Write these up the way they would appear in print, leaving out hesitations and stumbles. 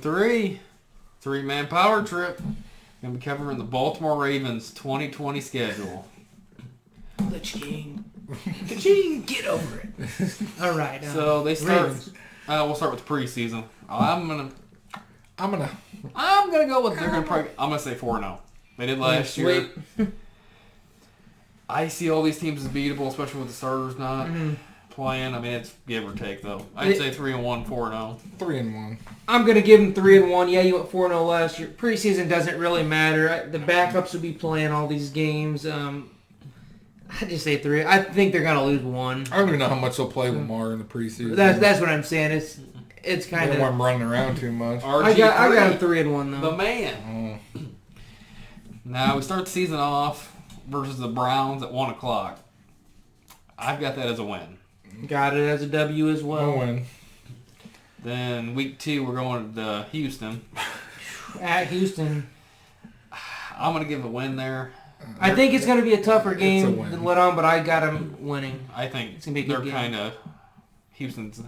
3, three-man power trip. Going to be covering the Baltimore Ravens 2020 schedule. The King. Get over it. All right. So they start. We'll start with the preseason. I'm gonna go with they're gonna probably. I'm gonna say 4-0. They did last year. I see all these teams as beatable, especially with the starters not playing. I mean, it's give or take though. I'd say 3-1, 4-0. 3-1. I'm gonna give them 3-1. Yeah, you went 4-0 last year. Preseason doesn't really matter. The backups will be playing all these games. I just say 3. I think they're gonna lose 1. I don't even know how much they'll play Lamar in the preseason. That's what I'm saying. It's kind of. I'm running around too much. I got 3-1 though. The man. Now we start the season off versus the Browns at 1 o'clock. I've got that as a win. Got it as a W as well. A win. Then week 2 we're going to Houston. At Houston. I'm gonna give a win there. I think it's going to be a tougher game than let on, but I got them winning. I think it's going to be a good game. They're kind of Houston's.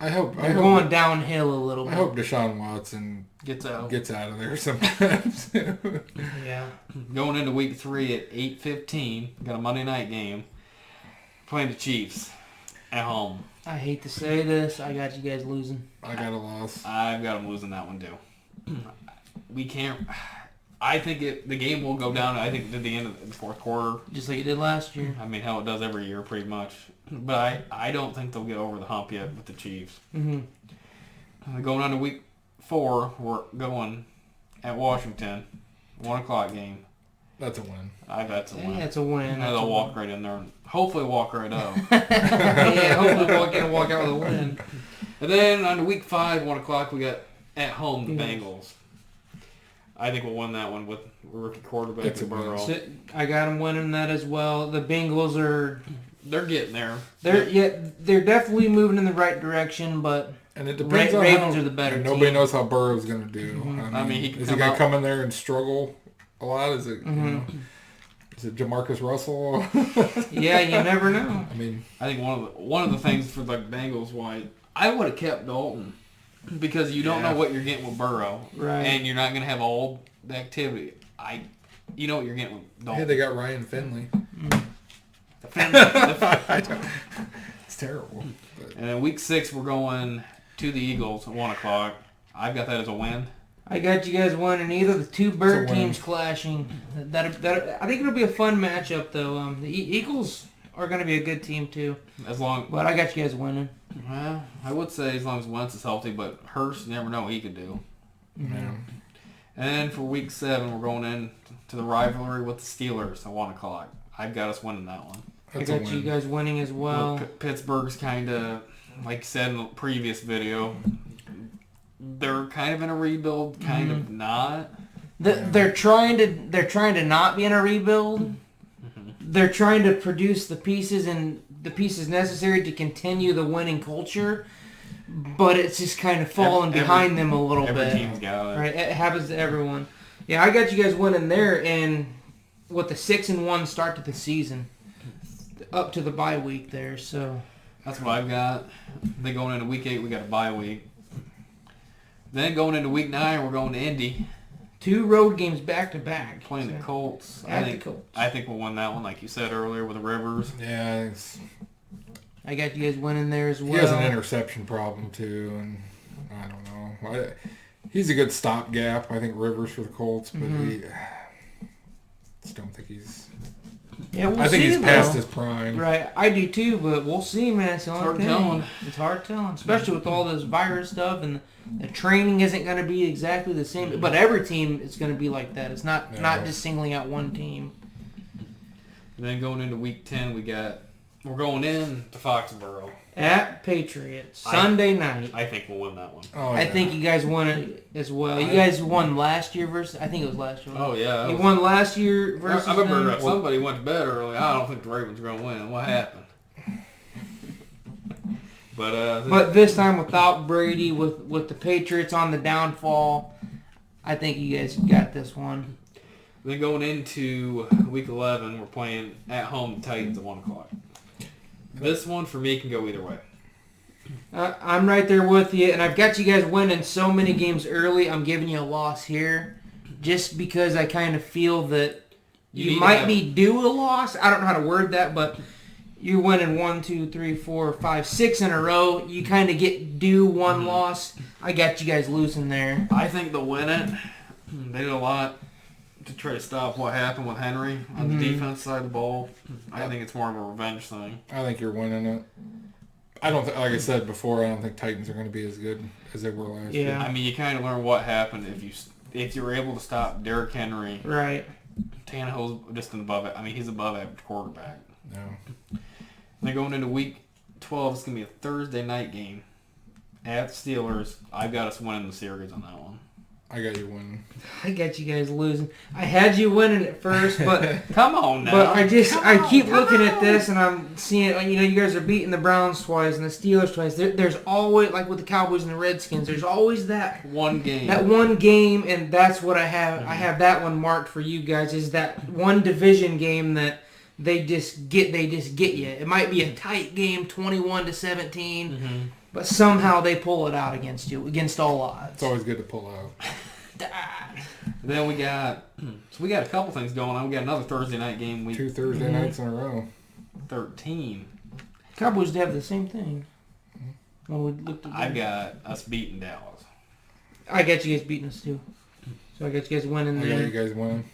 I hope they're going downhill a little bit. I hope Deshaun Watson gets out of there sometimes. Yeah. Going into week 3 at 8:15, got a Monday night game. Playing the Chiefs at home. I hate to say this, I got you guys losing. I got a loss. I've got them losing that one too. We can't. I think the game will go down, I think, to the end of the fourth quarter. Just like it did last year. I mean, hell, it does every year pretty much. But I don't think they'll get over the hump yet with the Chiefs. Mm-hmm. Going on to week 4, we're going at Washington. 1 o'clock game. That's a win. That's a win. Yeah, it's a win. They'll walk right in there and hopefully walk right out. Yeah, hopefully walk in and walk out with a win. And then on to week 5, 1 o'clock, we got at home the Bengals. I think we'll win that one with rookie quarterback Burrow. So I got them winning that as well. The Bengals they're getting there. They're definitely moving in the right direction, but and it depends on Ravens are the better team. Nobody knows how Burrow's going to do. Mm-hmm. Is he going to come in there and struggle a lot? Is it is it Jamarcus Russell? Yeah, you never know. I mean, I think one of the things for the Bengals why I would have kept Dalton. Because you don't know what you're getting with Burrow. Right. And you're not going to have all the activity. You know what you're getting with Dalton. Hey, they got Ryan Finley. It's terrible. But. And then week 6, we're going to the Eagles at 1 o'clock. I've got that as a win. I got you guys winning either the two bird teams clashing. That I think it'll be a fun matchup, though. The Eagles are going to be a good team, too. But I got you guys winning. Well, I would say as long as Wentz is healthy, but Hurst, you never know what he could do. Yeah. And for week 7, we're going in to the rivalry with the Steelers at 1 o'clock. I've got us winning that one. I got you guys winning as well. Pittsburgh's kind of, like I said in the previous video, they're kind of in a rebuild, kind of not. They're trying to not be in a rebuild. They're trying to produce the pieces necessary to continue the winning culture, but it's just kind of falling behind them a little bit. Every team's got it. Right, it happens to everyone. Yeah, I got you guys winning there, and with the 6-1 start to the season, up to the bye week there. So that's what I've got. Then going into week 8, we got a bye week. Then going into week 9, we're going to Indy. 2 road games back to back. Playing the Colts. I think we'll win that one, like you said earlier, with the Rivers. Yeah, I got you guys winning there as well. He has an interception problem too, and I don't know. He's a good stopgap. I think Rivers for the Colts, but I just don't think he's. Yeah, I think he's past his prime. Right, I do too, but we'll see, man. It's hard telling. It's hard telling, especially with all this virus stuff, and the training isn't going to be exactly the same. But every team is going to be like that. It's not just singling out one team. And then going into week 10, we're going in to Foxborough at Patriots Sunday night. I think we'll win that one. Oh, I think you guys won it as well. You guys won last year versus. I think it was last year. Oh yeah, you won last year versus. I remember somebody went to bed early. I don't think the Ravens are going to win. What happened? But this time without Brady, with the Patriots on the downfall, I think you guys got this one. Then going into week 11, we're playing at home the Titans at 1 o'clock. This one for me can go either way. I'm right there with you, and I've got you guys winning so many games early. I'm giving you a loss here, just because I kind of feel that you might be due a loss. I don't know how to word that, but you're winning 1, 2, 3, 4, 5, 6 in a row. You kind of get due one loss. I got you guys losing there. I think they'll win it. They did a lot to try to stop what happened with Henry on the defense side of the ball. I think it's more of a revenge thing. I think you're winning it. I don't like I said before, I don't think Titans are going to be as good as they were last year. I mean, you kind of learn what happened if you were able to stop Derrick Henry. Right. Tannehill's just above it. I mean, he's above average quarterback. No. Then going into week 12, it's going to be a Thursday night game at Steelers. I've got us winning the series on that one. I got you winning. I got you guys losing. I had you winning at first, but come on now. But I keep looking at this and I'm seeing, you guys are beating the Browns twice and the Steelers twice. There's always, like with the Cowboys and the Redskins, there's always that one game. That one game, and that's what I have. I have that one marked for you guys. Is that one division game that they just get you. It might be a tight game, 21-17. But somehow they pull it out against you, against all odds. It's always good to pull out. Then we got a couple things going on. We got another Thursday night game. Week 2 Thursday nights in a row. 13. Cowboys have the same thing. When we looked at I've got us beating Dallas. I got you guys beating us too. So I got you guys winning there. I got you guys winning.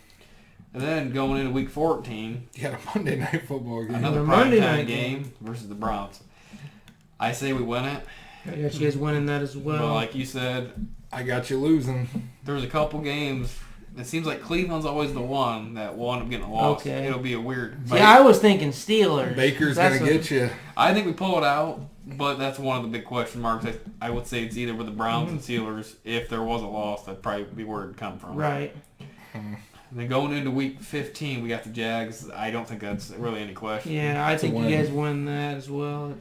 And then going into week 14, you got a Monday night football game. Another Monday night game versus the Browns. I say we win it. I got you guys winning that as well. But like you said, I got you losing. There was a couple games. It seems like Cleveland's always the one that will end up getting a loss. Okay. It'll be a weird. Yeah, I was thinking Steelers. Baker's going to get you. I think we pull it out, but that's one of the big question marks. I would say it's either with the Browns and Steelers. If there was a loss, that'd probably be where it'd come from. Right. And then going into week 15, we got the Jags. I don't think that's really any question. Yeah, I think you guys win that as well.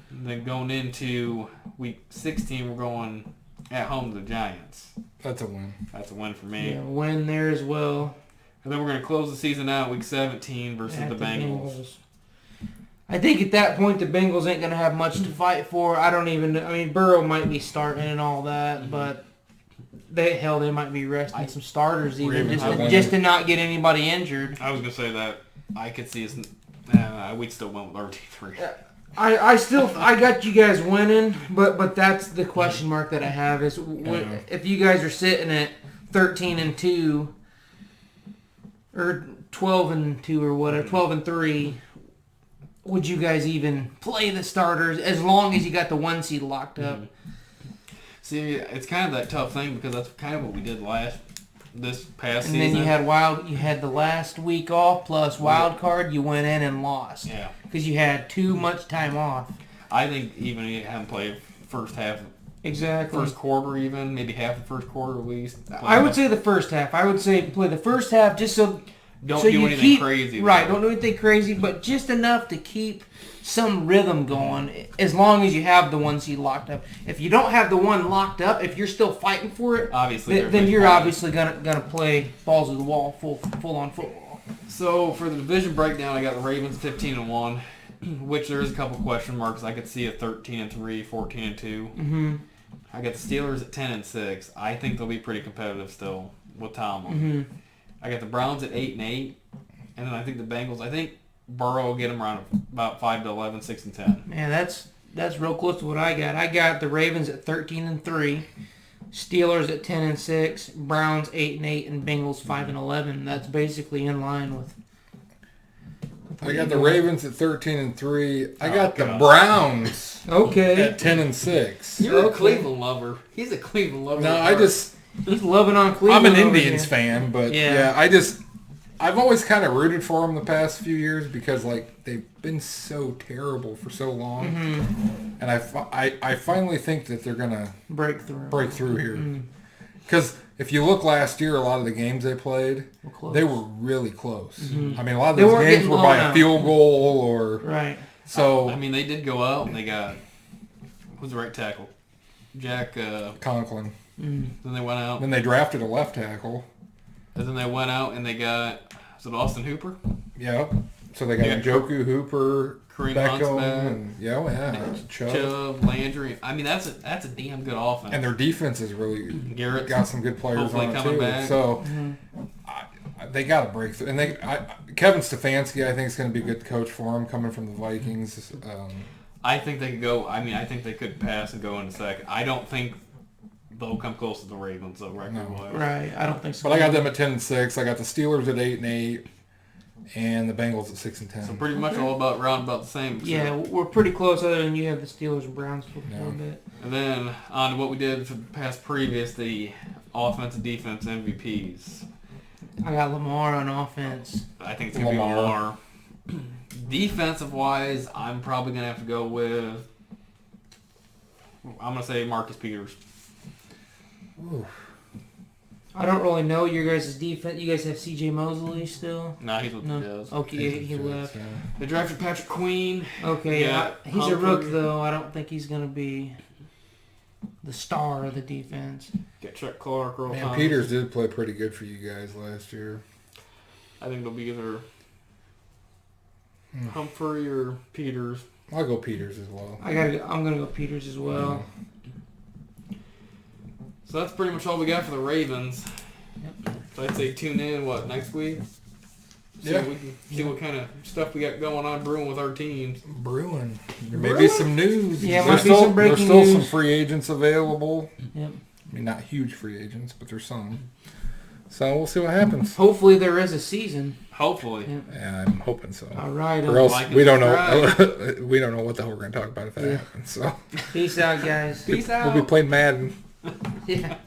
And then going into week 16, we're going at home to the Giants. That's a win. That's a win for me. Yeah, win there as well. And then we're going to close the season out week 17 versus the Bengals. I think at that point the Bengals ain't going to have much to fight for. I mean, Burrow might be starting and all that, but they might be resting some starters even just to not get anybody injured. I was going to say that I could see us, we'd still win with RT3. I got you guys winning, but that's the question mark that I have is if you guys are sitting at 13-2 or 12-2 or whatever, 12-3, would you guys even play the starters as long as you got the 1 seed locked up? See, it's kind of that tough thing because that's kind of what we did this past season. And then you had the last week off plus wild card. You went in and lost. Yeah. Because you had too much time off. I think even you haven't played first half. Exactly. First quarter even, maybe half the first quarter at least. I would say the first half. I would say play the first half just so... Don't do anything crazy. Right, don't do anything crazy, but just enough to keep some rhythm going as long as you have the 1 seed locked up. If you don't have the one locked up, if you're still fighting for it, obviously, then you're obviously gonna play balls to the wall, full on football. So for the division breakdown, I got the Ravens 15-1, which there is a couple question marks. I could see a 13-3, 14-2. I got the Steelers at 10-6. I think they'll be pretty competitive still with Tomlin. I got the Browns at 8-8, and then I think the Bengals. I think Burrow will get them around about 5-11, 6-10. Man, that's real close to what I got. I got the Ravens at 13-3, Steelers at 10-6, Browns 8-8, and Bengals 5-11. That's basically in line with. I got the Ravens at 13-3. I got the Browns. At 10-6. You're a Cleveland lover. He's a Cleveland lover. No, he's loving on Cleveland. I'm an Indians fan, but I've always kind of rooted for them the past few years because they've been so terrible for so long, and I finally think that they're gonna break through here. Because if you look last year, a lot of the games they played, they were really close. I mean, a lot of those games were by a field goal or right. So I mean, they did go out and they got who's the right tackle, Jack Conklin. Then they went out. Then they drafted a left tackle. And then they went out and they got, was it Austin Hooper? Yeah. So they got Njoku, Hooper, Kareem Hunt's Beckham, back. and Chubb, Landry. I mean, that's a damn good offense. And their defense is really Garrett's got some good players hopefully on it coming too. back. So they got to break through. And Kevin Stefanski, I think, is going to be a good coach for him, coming from the Vikings. I think they could go. I mean, I think they could pass and go into second. I don't think they'll come close to the Ravens though, record-wise. Right, I don't think so. But I got them at 10-6. I got the Steelers at 8-8, and the Bengals at 6-10. So pretty much all round about the same. Yeah, we're pretty close. Other than you have the Steelers and Browns for a little bit. And then on to what we did for the past previous, the offense and defense MVPs. I got Lamar on offense. I think it's gonna be Lamar. Defensive wise, I'm probably gonna have to go with. I'm gonna say Marcus Peters. Ooh. I don't really know your guys' defense. You guys have C.J. Mosley still? No, he's with the Jazz. Okay, he left. Yeah. They drafted Patrick Queen. Okay, he's Humphrey. a rook though. I don't think he's gonna be the star of the defense. Got Chuck Clark, Earl Man, Thomas. Peters did play pretty good for you guys last year. I think it'll be either Humphrey or Peters. I'll go Peters as well. I'm gonna go Peters as well. So that's pretty much all we got for the Ravens. Yep. So I'd say tune in, next week? See what kind of stuff we got going on brewing with our teams. Brewing. There may be some news. Yeah, might be some breaking There's still news. some free agents available. Yep. I mean, not huge free agents, but there's some. So we'll see what happens. Hopefully there is a season. Hopefully. Yep. Yeah, I'm hoping so. All right. Or else Like we don't subscribe. know. We don't know what the hell we're going to talk about if that happens. So Peace out, guys. Peace out. we'll be playing Madden. Yeah.